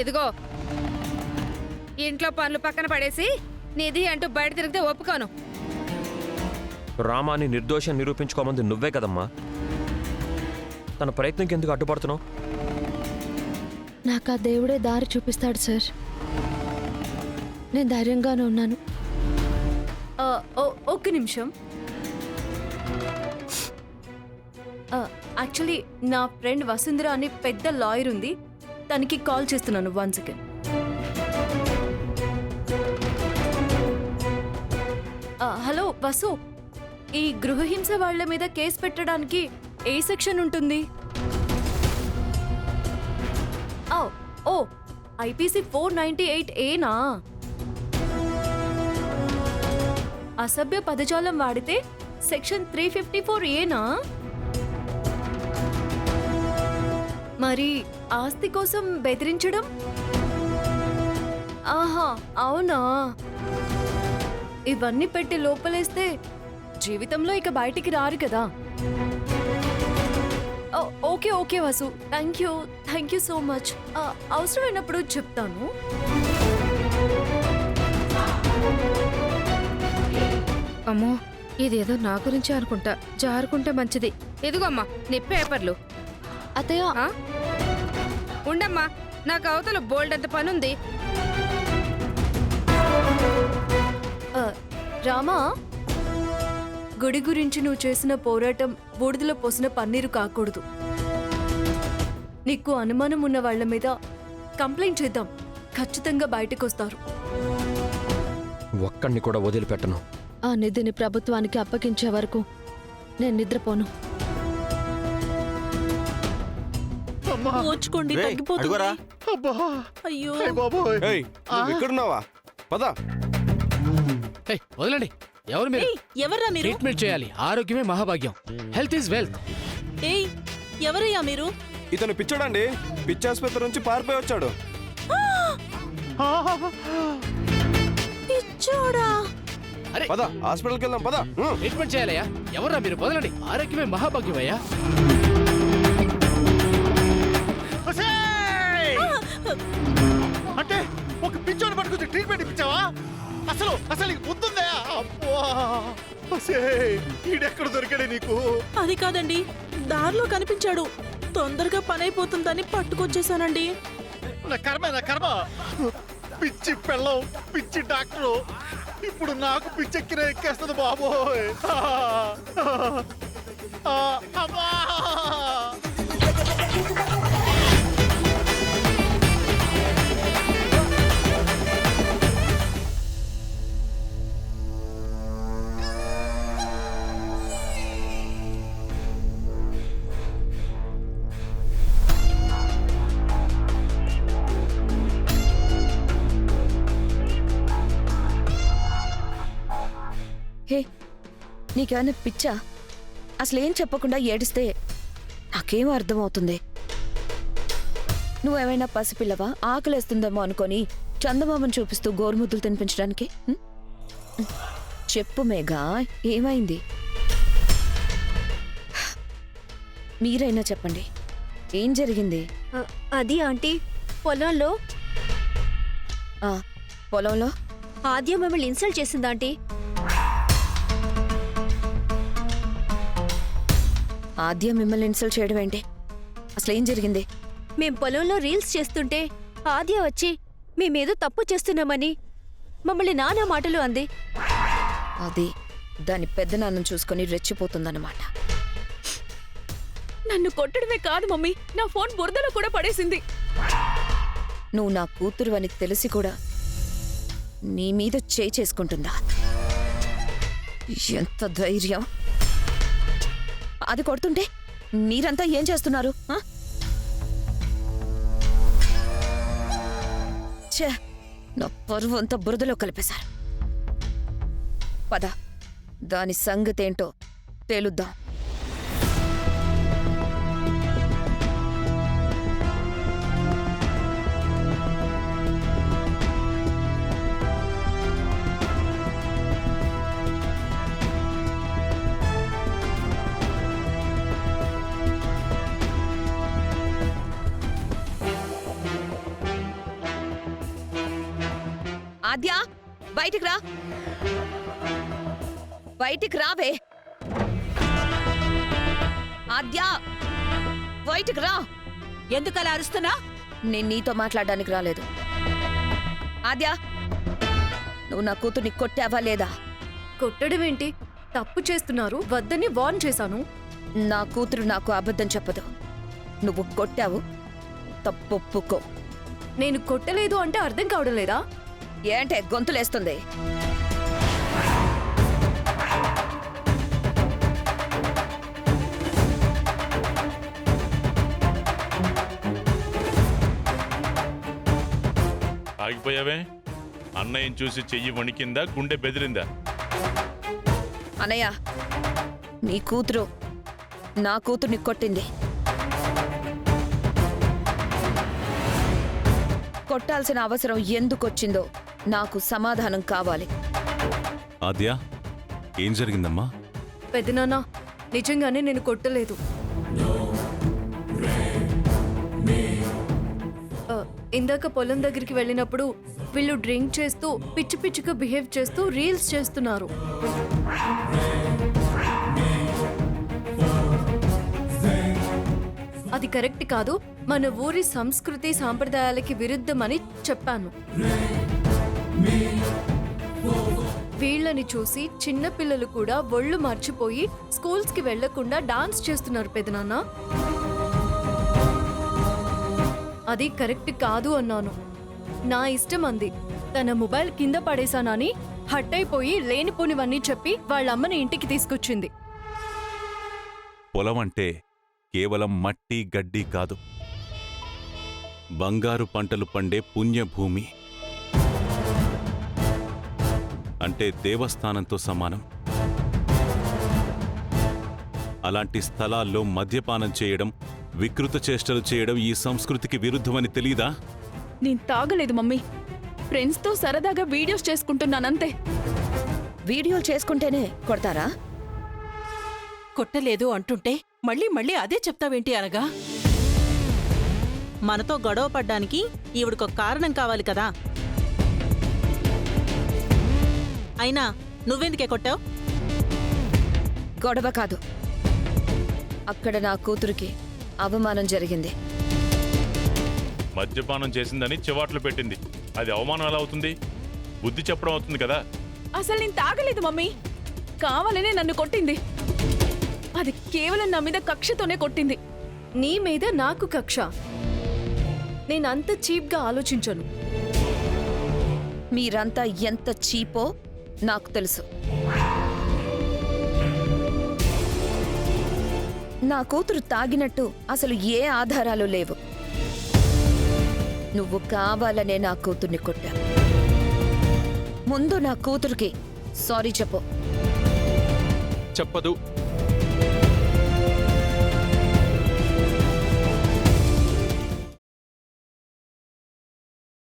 ఇదిగో ఇంట్లో పనులు పక్కన పడేసి నిధి అంటూ బయట తిరిగితే ఒప్పుకోను. రామాని నిర్దోషం నిరూపించుకోమంది నువ్వే కదమ్మా. తన ప్రయత్నంకి ఎందుకు అడ్డుపడుతున్నావు? నాకు ఆ దేవుడే దారి చూపిస్తాడు సార్. నేను ధైర్యంగానే ఉన్నాను. ఒక్క నిమిషం. యాక్చువల్లీ నా ఫ్రెండ్ వసుంధర అని పెద్ద లాయర్ ఉంది, తనకి కాల్ చేస్తున్నాను. 1 సెకండ్. హలో వసు, ఈ గృహహింస వాళ్ళ మీద కేసు పెట్టడానికి ఏ సెక్షన్ ఉంటుంది? ఓ ఐపీసీ 498A నా? అసభ్య పదజాలం వాడితే సెక్షన్ 354A నా? మరి ఆస్తి కోసం బెదిరించడం? ఆహా అవునా. ఇవన్నీ పెట్టి లోపలేస్తే జీవితంలో ఇక బయటికి రారు కదా. Okay okay Vasu, thank you so much. అవసరమైనప్పుడు చెప్తాను. అమ్మో, ఇదేదో నా గురించి అనుకుంటా. జారుకుంటే మంచిది. ఇదిగోమ్మా నీ పేపర్లు. అత్తయ్య ఉండమ్మా, నాకు అవతల బోల్డ్ అంత పనుంది. రామా, గుడి గురించి నువ్వు చేసిన పోరాటం బూడిదలో పోసిన పన్నీరు కాకూడదు. నీకు అనుమానం ఉన్న వాళ్ల మీద కంప్లైంట్ చేద్దాం, ఖచ్చితంగా బయటకొస్తారు. ఒక్కడిని కూడా వదిలిపెట్టను. ఆ నిధిని ప్రభుత్వానికి అప్పగించే వరకు నేను నిద్రపోను. ఓచుకోండి, తగ్గిపోతుంది. అయ్యో ఎక్కడున్నావా? పద. వదలండి. ఎవరు మీరు? ఎవర్రా మీరు? ట్రీట్మెంట్ చేయాలి. ఆరోగ్యమే మహాభాగ్యం. Health is wealth. ఏయ్, ఎవరయ్యా మీరు? ఇతను పిచ్చోడండి. పిచ్చి ఆసుపత్రి నుంచి పారిపోయి వచ్చాడు. పిచ్చోడా? అరే పద, హాస్పిటల్కి వెళ్దాం. పద. ట్రీట్మెంట్ చేయాలయ్యా. ఎవర్రా మీరు? వదలండి. ఆరోగ్యమే మహాభాగ్యం అయ్యా. అంటే ఒక పిచ్చోని పట్టుకొచ్చి ట్రీట్మెంట్ ఇప్పించావా? అసలు బుద్ధుందా? ఈడెక్కడ దొరికాడే నీకు? అది కాదండి, దారిలో కనిపించాడు. తొందరగా పని అయిపోతుందని పట్టుకొచ్చేసానండి. నా కర్మ. పిచ్చి పెళ్ళం, పిచ్చి డాక్టరు. ఇప్పుడు నాకు పిచ్చెక్కిన ఎక్కేస్తుంది బాబోయ్. అమ్మా! హే, నీకేమైనా పిచ్చా? అసలేం చెప్పకుండా ఏడిస్తే నాకేం అర్థమవుతుంది? నువ్వేమైనా పసిపిల్లవా? ఆకలేస్తుందేమో అనుకొని చందమామను చూపిస్తూ గోరుముద్దులు తినిపించడానికి? చెప్పు మేఘా, ఏమైంది? మీరైనా చెప్పండి, ఏం జరిగింది? అది ఆంటీ, పొలంలో పొలంలో ఆద్య మిమ్మల్ని ఇన్సల్ట్ చేసింది ఆంటీ. ఆద్య మిమ్మల్ని ఇన్సల్ట్ చేయడం ఏంటి? అసలు ఏం జరిగింది? మేం పొలంలో రీల్స్ చేస్తుంటే ఆద్య వచ్చి మేమేదో తప్పు చేస్తున్నామని మమ్మల్ని నానా మాటలు అంది. అది దాని పెద్దనాన్నను చూసుకొని రెచ్చిపోతుందన్నమాట. నన్ను కొట్టడమే కాదు మమ్మీ, నా ఫోన్ బురదలో కూడా పడేసింది. నువ్వు నా కూతురు అని తెలిసి కూడా నీ మీద చేయి చేసుకుంటుందా? ఎంత ధైర్యం! అది కొడుతుంటే మీరంతా ఏం చేస్తున్నారు? ఛే, నా పరువు అంతా బురదలో కలిపేశారు. పద, దాని సంగతేంటో తేలుద్దాం. ఆద్య బయటికి రా, బయటికి రావే. ఆద్య బయటికి రా. ఎందుకలా అరుస్తున్నా? నేను నీతో మాట్లాడడానికి రాలేదు. ఆద్య, నువ్వు నా కూతుర్ని కొట్టావా లేదా? కొట్టడం ఏంటి? తప్పు చేస్తున్నారు, వద్దని వార్న్ చేశాను. నా కూతురు నాకు అబద్ధం చెప్పదు. నువ్వు కొట్టావు, తప్పొప్పుకో. నేను కొట్టలేదు అంటే అర్థం కావడం లేదా? ఏంటే గొంతులేస్తుంది? ఆగిపోయావే? అన్నయ్యని చూసి చెయ్యి వణికిందా, గుండె బెదిరిందా? అనయ్య, నీ కూతురు నా కూతుర్ని కొట్టింది. కొట్టాల్సిన అవసరం ఎందుకొచ్చిందో నాకు సమాధానం కావాలి. ఆద్య, ఏం జరిగిందమ్మా? పెద్దనాన్న, నిజంగానే నేను కొట్టలేదు. ఇందాక పొలం దగ్గరికి వెళ్ళినప్పుడు వీళ్ళు డ్రింక్ చేస్తూ పిచ్చి పిచ్చిగా బిహేవ్ చేస్తూ రీల్స్ చేస్తున్నారు. అది కరెక్ట్ కాదు, మన ఊరి సంస్కృతి సాంప్రదాయాలకి విరుద్ధమని చెప్పాను. వీళ్ళని చూసి చిన్నపిల్లలు కూడా ఒళ్ళు మర్చిపోయి స్కూల్స్కి వెళ్లకుండా డాన్స్ చేస్తున్నారు పెదనాన్న. అది కరెక్ట్ కాదు అన్నాను. నా ఇష్టం అంది. తన మొబైల్ కింద పడేశానని హట్ అయిపోయి లేనిపోనివన్నీ చెప్పి వాళ్ళమ్మని ఇంటికి తీసుకొచ్చింది. పొలం అంటే కేవలం మట్టి గడ్డి కాదు, బంగారు పంటలు పండే పుణ్యభూమి. అంటే దేవస్థానంతో సమానం. అలాంటి స్థలాల్లో మద్యపానం చేయడం, వికృత చేష్టలు చేయడం ఈ సంస్కృతికి విరుద్ధమని తెలీదా? నేను తాగలేదు మమ్మీ, ఫ్రెండ్స్తో సరదాగా వీడియోస్ చేసుకుంటున్నానంతే. వీడియోలు చేసుకుంటేనే కొడతారా? కొట్టలేదు అంటుంటే మళ్ళీ మళ్ళీ అదే చెప్తావేంటి అనగా? మనతో గొడవ పడ్డానికి ఈవిడకొక కారణం కావాలి కదా. అయినా నువ్వెందుకే కొట్టావు? గొడవ కాదు, అక్కడ నా కూతురికి అవమానం జరిగింది. మద్యపానం చేసిందని చివాట్లు పెట్టింది. అది అవమానం ఎలా అవుతుంది? బుద్ధి చెప్పడం అవుతుంది కదా. అసలు నేను తాగలేదు మమ్మీ, కావాలనే నన్ను కొట్టింది. అది కేవలం నా మీద కక్షతోనే కొట్టింది. నీ మీద నాకు కక్ష? నేనంత చీప్గా ఆలోచించను. మీరంతా ఎంత చీపో నాకు తెలుసు. నా కూతురు తాగినట్టు అసలు ఏ ఆధారాలు లేవు. నువ్వు కావాలనే నా కూతుర్ని కొట్టావు. ముందు నా కూతురికి సారీ చెప్పు. చెప్పదు.